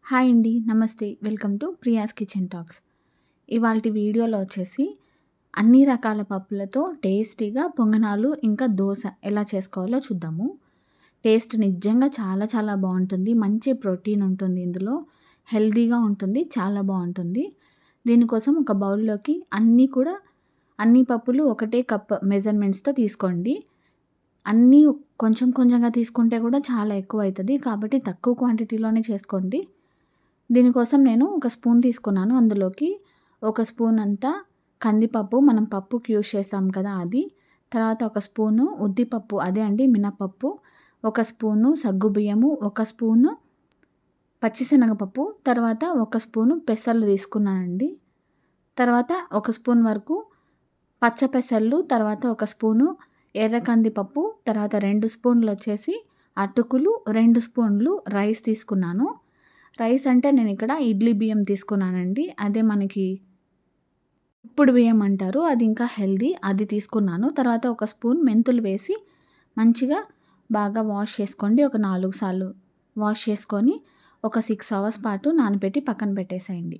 Hi అండి. నమస్తే. Welcome to Priya's kitchen talks. ఇవాల్టి వీడియోలో వచ్చేసి అన్ని రకాల పప్పులతో టేస్టీగా పొంగనాలు ఇంకా దోస ఎలా చేసుకోవాలో చూద్దాము. టేస్ట్ నిజంగా చాలా చాలా బావుంటుంది. మంచి ప్రోటీన్ ఉంటుంది ఇందులో. హెల్తీగా ఉంటుంది. చాలా బావుంటుంది. దీనికోసం ఒక బౌల్‌లోకి అన్ని పప్పులు ఒకటే కప్ మెజర్‌మెంట్స్‌తో తీసుకోండి. అన్నీ కొంచెం కొంచెంగా తీసుకుంటే కూడా చాలా ఎక్కువైతది. కాబట్టి తక్కువ క్వాంటిటీలోనే చేసుకోండి. దీనికోసం నేను ఒక స్పూన్ తీసుకున్నాను. అందులోకి ఒక స్పూన్ అంతా కందిపప్పు, మనం పప్పుకి యూజ్ చేస్తాం కదా అది. తర్వాత ఒక స్పూను ఉద్దిపప్పు, అదే అండి మినపప్పు, ఒక స్పూను సగ్గుబియ్యము, ఒక స్పూను పచ్చిశనగపప్పు, తర్వాత ఒక స్పూను పెసర్లు తీసుకున్నానండి. తర్వాత ఒక స్పూన్ వరకు పచ్చ పెసర్లు, తర్వాత ఒక స్పూను ఎర్ర కందిపప్పు, తర్వాత 2 స్పూన్‌లొచ్చేసి అటుకులు, 2 స్పూన్లు రైస్ తీసుకున్నాను. రైస్ అంటే నేనిక్కడ ఇడ్లీ బియ్యం తీసుకున్నానండి. అదే మనకి ఉప్పుడు బియ్యం అంటారు. అది ఇంకా హెల్తీ. అది తీసుకున్నాను. తర్వాత ఒక స్పూన్ మెంతులు వేసి మంచిగా బాగా వాష్ చేసుకోండి. ఒక 4 సార్లు వాష్ చేసుకొని ఒక 6 అవర్స్ పాటు నానబెట్టి పక్కన పెట్టేసేయండి.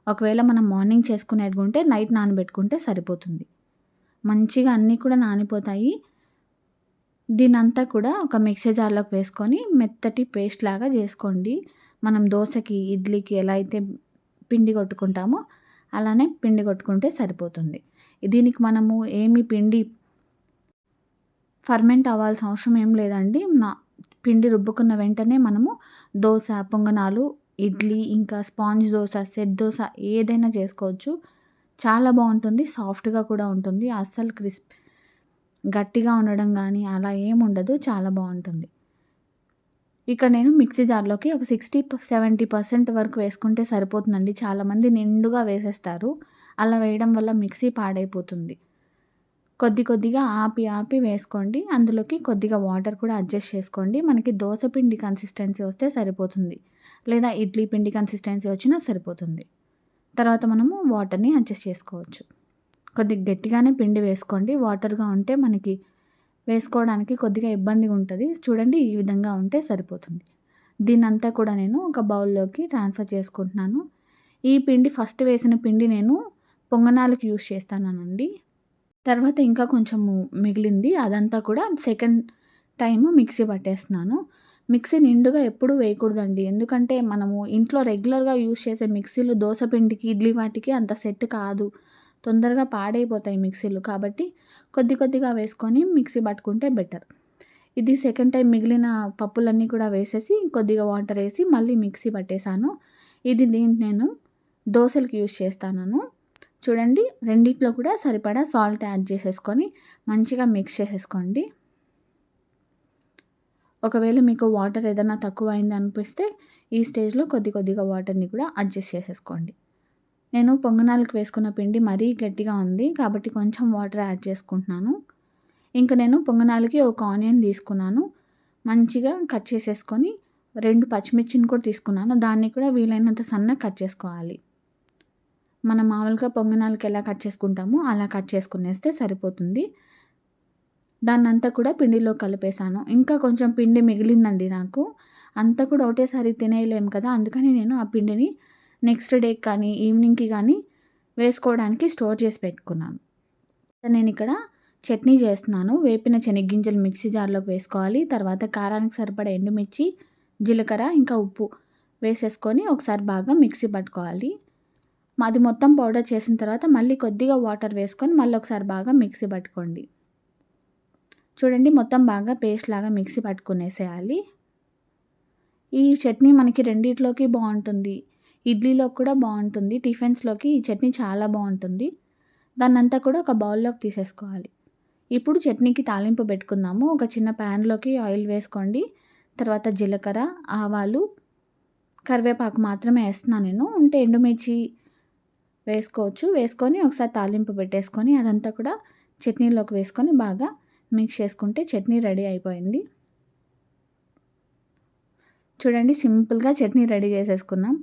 ఒకవేళ మనం మార్నింగ్ చేసుకునేటివుంటే నైట్ నానబెట్టుకుంటే సరిపోతుంది. మంచిగా అన్నీ కూడా నానిపోతాయి. దీన్నంతా కూడా ఒక మిక్సీ జార్‌లోకి వేసుకొని మెత్తటి పేస్ట్ లాగా చేసుకోండి. మనం దోసకి, ఇడ్లీకి ఎలా అయితే పిండి కొట్టుకుంటామో అలానే పిండి కొట్టుకుంటే సరిపోతుంది. దీనికి మనము పిండి ఫర్మెంట్ అవ్వాల్సిన అవసరం ఏం లేదండి. పిండి రుబ్బుకున్న వెంటనే మనము దోస, పొంగనాలు, ఇడ్లీ, ఇంకా స్పాంజ్ దోస, సెట్ దోస ఏదైనా చేసుకోవచ్చు. చాలా బావుంటుంది. సాఫ్ట్‌గా కూడా ఉంటుంది. అస్సలు గట్టిగా ఉండడం గానీ అలా ఏముండదు. చాలా బావుంటుంది. ఇక నేను మిక్సీ జార్‌లోకి ఒక 60-70% వరకు వేసుకుంటే సరిపోతుందండి. చాలామంది నిండుగా వేసేస్తారు. అలా వేయడం వల్ల మిక్సీ పాడైపోతుంది. కొద్దిగా ఆపి వేసుకోండి. అందులోకి కొద్దిగా వాటర్ కూడా అడ్జస్ట్ చేసుకోండి. మనకి దోస పిండి కన్సిస్టెన్సీ వస్తే సరిపోతుంది. లేదా ఇడ్లీ పిండి కన్సిస్టెన్సీ వచ్చినా సరిపోతుంది. తర్వాత మనము వాటర్‌ని అడ్జస్ట్ చేసుకోవచ్చు. కొద్దిగా గట్టిగానే పిండి వేసుకోండి. వాటర్‌గా ఉంటే మనకి వేసుకోవడానికి కొద్దిగా ఇబ్బందిగా ఉంటది. చూడండి, ఈ విధంగా ఉంటే సరిపోతుంది. దీన్నంతా కూడా నేను ఒక బౌల్‌లోకి ట్రాన్స్‌ఫర్ చేసుకుంటున్నాను. ఈ పిండి ఫస్ట్ వేసిన పిండి నేను పొంగనాలకి యూజ్ చేస్తానండి. తర్వాత ఇంకా కొంచెము మిగిలింది. అదంతా కూడా సెకండ్ టైము మిక్సీ పట్టేస్తున్నాను. మిక్సీ నిండుగా ఎప్పుడూ వేయకూడదండి. ఎందుకంటే మనము ఇంట్లో రెగ్యులర్‌గా యూజ్ చేసే మిక్సీలు దోస పిండికి, ఇడ్లీ వాటికి అంత సెట్ కాదు. తొందరగా పాడైపోతాయి మిక్సీలు. కాబట్టి కొద్దిగా వేసుకొని మిక్సీ పట్టుకుంటే బెటర్. ఇది సెకండ్ టైం మిగిలిన పప్పులన్నీ కూడా వేసేసి కొద్దిగా వాటర్ ఏసి మళ్ళీ మిక్సీ పట్టేసాను. దీన్ని నేను దోసలకి యూజ్ చేస్తాను. చూడండి, రెండిట్లో కూడా సరిపడా సాల్ట్ యాడ్ చేసేసుకొని మంచిగా మిక్స్ చేసేసుకోండి. ఒకవేళ మీకు వాటర్ ఏదైనా తక్కువైంది అనిపిస్తే ఈ స్టేజ్‌లో కొద్దిగా వాటర్‌ని కూడా అడ్జస్ట్ చేసేసుకోండి. నేను పొంగనాలకు వేసుకున్న పిండి మరీ గట్టిగా ఉంది కాబట్టి కొంచెం వాటర్ యాడ్ చేసుకుంటున్నాను. ఇంక నేను పొంగనాలకి ఒక ఆనియన్ తీసుకున్నాను. మంచిగా కట్ చేసేసుకొని 2 పచ్చిమిర్చిని కూడా తీసుకున్నాను. దాన్ని కూడా వీలైనంత సన్నగా కట్ చేసుకోవాలి. మనం మామూలుగా పొంగనాలకి ఎలా కట్ చేసుకుంటామో అలా కట్ చేసుకునేస్తే సరిపోతుంది. దాన్నంతా కూడా పిండిలో కలిపేసాను. ఇంకా కొంచెం పిండి మిగిలిందండి నాకు. అంతా కూడా ఒకటేసారి తినేయలేము కదా! అందుకని నేను ఆ పిండిని నెక్స్ట్ డేకి కానీ, ఈవినింగ్‌కి కానీ వేసుకోవడానికి స్టోర్ చేసి పెట్టుకున్నాను. నేనిక్కడ చట్నీ చేస్తున్నాను. వేపిన శనగ్గింజలు మిక్సీ జార్‌లోకి వేసుకోవాలి. తర్వాత కారానికి సరిపడా ఎండుమిర్చి, జీలకర్ర, ఇంకా ఉప్పు వేసేసుకొని ఒకసారి బాగా మిక్సీ పట్టుకోవాలి. అది మొత్తం పౌడర్ చేసిన తర్వాత మళ్ళీ కొద్దిగా వాటర్ వేసుకొని మళ్ళీ ఒకసారి బాగా మిక్సీ పట్టుకోండి. చూడండి, మొత్తం బాగా పేస్ట్ లాగా మిక్సీ పట్టుకునేసేయాలి. ఈ చట్నీ మనకి రెండిట్లోకి బావుంటుంది. ఇడ్లీలోకి కూడా బావుంటుంది. టిఫిన్స్‌లోకి ఈ చట్నీ చాలా బావుంటుంది. దాన్నంతా కూడా ఒక బౌల్‌లోకి తీసేసుకోవాలి. ఇప్పుడు చట్నీకి తాలింపు పెట్టుకుందాము. ఒక చిన్న ప్యాన్‌లోకి ఆయిల్ వేసుకోండి. తర్వాత జీలకర్ర, ఆవాలు, కరివేపాకు మాత్రమే ఏస్తున్నాను నేను. ఉంటే ఎండుమిర్చి వేసుకోవచ్చు. వేసుకొని ఒకసారి తాలింపు పెట్టేసుకొని అదంతా కూడా చట్నీలోకి వేసుకొని బాగా మిక్స్ చేసుకుంటే చట్నీ రెడీ అయిపోయింది. చూడండి, సింపుల్‌గా చట్నీ రెడీ చేసేసుకున్నాం.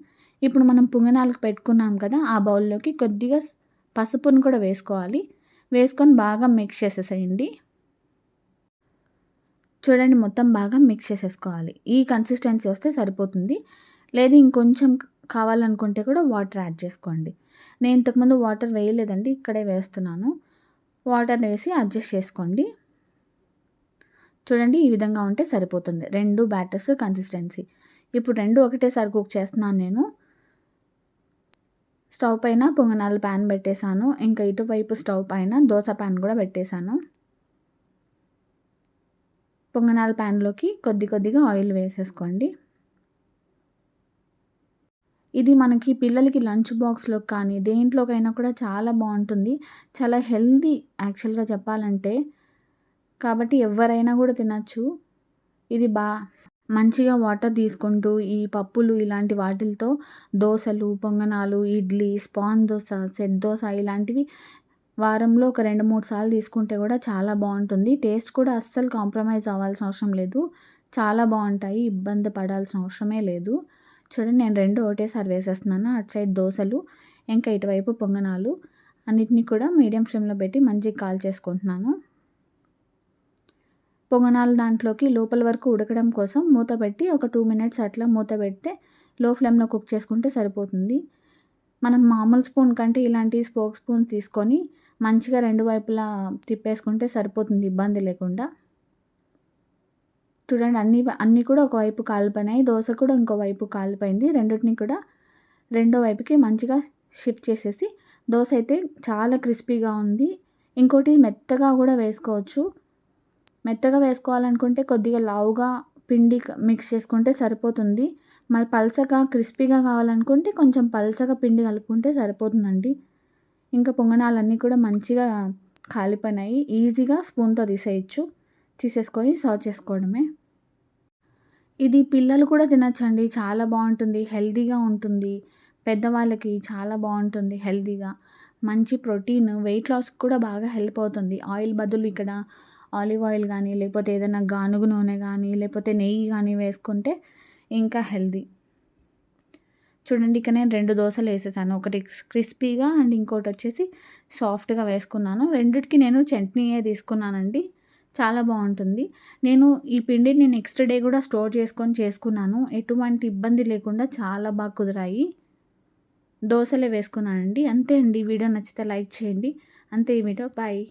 ఇప్పుడు మనం పొంగనాలకు పెట్టుకున్నాం కదా! ఆ బౌల్‌లోకి కొద్దిగా పసుపును కూడా వేసుకోవాలి. వేసుకొని బాగా మిక్స్ చేసేసేయండి. చూడండి, మొత్తం బాగా మిక్స్ చేసేసుకోవాలి. ఈ కన్సిస్టెన్సీ వస్తే సరిపోతుంది. లేదు ఇంకొంచెం కావాలనుకుంటే కూడా వాటర్ యాడ్ చేసుకోండి. నేను ఇంతకుముందు వాటర్ వేయలేదండి. ఇక్కడే వేస్తున్నాను. వాటర్ వేసి అడ్జస్ట్ చేసుకోండి. చూడండి ఈ విధంగా ఉంటే సరిపోతుంది. 2 బ్యాటర్స్ కన్సిస్టెన్సీ. ఇప్పుడు 2 ఒకటేసారి కుక్ చేస్తున్నాను నేను. స్టవ్ పైన పొంగనాల ప్యాన్ పెట్టేసాను. ఇంకా ఇటువైపు స్టవ్ పైన దోస ప్యాన్ కూడా పెట్టేసాను. పొంగనాల ప్యాన్‌లోకి కొద్దిగా ఆయిల్ వేసేసుకోండి. ఇది మనకి పిల్లలకి లంచ్ బాక్స్‌లోకి కానీ, దేంట్లోకైనా కూడా చాలా బావుంటుంది. చాలా హెల్తీ యాక్చువల్‌గా చెప్పాలంటే. కాబట్టి ఎవ్వరైనా గూడా తినొచ్చు. ఇది మంచిగా వాటర్ తీసుకుంటూ, ఈ పప్పులు ఇలాంటి వాటిలతో దోసలు, పొంగనాలు, ఇడ్లీ, స్పాన్ దోస, సెట్ దోస ఇలాంటివి వారంలో ఒక 2, 3 సార్లు తీసుకుంటే గూడా చాలా బావుంటుంది. టేస్ట్ కూడా అస్సలు కాంప్రమైజ్ అవ్వాల్సిన అవసరం లేదు. చాలా బావుంటాయి. ఇబ్బంది పడాల్సిన అవసరమే లేదు. చూడండి నేను 2 ఒకటేసారి వేసేస్తున్నాను. అటు సైడ్ దోసలు, ఇంకా ఇటువైపు పొంగనాలు అన్నిటిని కూడా మీడియం ఫ్లేమ్‌లో పెట్టి మంచిగా కాల్చేసుకుంటున్నాను. పొంగనాలు దాంట్లోకి లోపల వరకు ఉడకడం కోసం మూత పెట్టి ఒక 2 మినిట్స్ అట్లా మూత పెడితే లో ఫ్లేమ్‌లో కుక్ చేసుకుంటే సరిపోతుంది. మనం మామూలు స్పూన్ కంటే ఇలాంటి స్పోక్ స్పూన్ తీసుకొని మంచిగా 2 వైపులా తిప్పేసుకుంటే సరిపోతుంది ఇబ్బంది లేకుండా. చూడండి అన్నీ కూడా ఒకవైపు కాలిపోయినాయి. దోస కూడా ఇంకో వైపు కాలిపోయింది. రెండిటిని కూడా రెండో వైపుకి మంచిగా షిఫ్ట్ చేసేసి దోస అయితే చాలా క్రిస్పీగా ఉంది. ఇంకోటి మెత్తగా కూడా వేసుకోవచ్చు. మెత్తగా వేసుకోవాలనుకుంటే కొద్దిగా లావుగా పిండి మిక్స్ చేసుకుంటే సరిపోతుంది. మరి పల్చగా క్రిస్పీగా కావాలనుకుంటే కొంచెం పల్చగా పిండి కలుపుకుంటే సరిపోతుందండి. ఇంకా పొంగనాలన్నీ కూడా మంచిగా కాలిపోయినాయి. ఈజీగా స్పూన్‌తో తీసేయొచ్చు. తీసేసుకొని సర్వ్ చేసుకోవడమే. ఇది పిల్లలు కూడా తినొచ్చండి. చాలా బావుంటుంది. హెల్తీగా ఉంటుంది. పెద్దవాళ్ళకి చాలా బావుంటుంది హెల్తీగా. మంచి ప్రోటీన్, వెయిట్ లాస్‌కి కూడా బాగా హెల్ప్ అవుతుంది. ఆయిల్ బదులు ఇక్కడ ఆలివ్ ఆయిల్ గానీ, లేకపోతే ఏదైనా గానుగ నూనె గానీ, లేకపోతే నెయ్యి గానీ వేసుకుంటే ఇంకా హెల్తీ. చూడండి ఇక్కడ నేను 2 దోసలేసేసాను. ఒకటి క్రిస్పీగా అండ్ ఇంకోటొచ్చేసి సాఫ్ట్‌గా వేసుకున్నాను. రెండిటికి నేను చట్నీయే తీసుకున్నానండి. చాలా బావుంటుంది. నేను ఈ పిండిని నెక్స్ట్ డే గూడా స్టోర్ చేసుకున్నాను. ఎటువంటి ఇబ్బంది లేకుండా చాలా కుదిరాయి. దోసలే వేసుకున్నానండి. అంతే అండి. వీడియో నచ్చితే లైక్ చేయండి. అంతే ఈ వీడియో. బాయ్.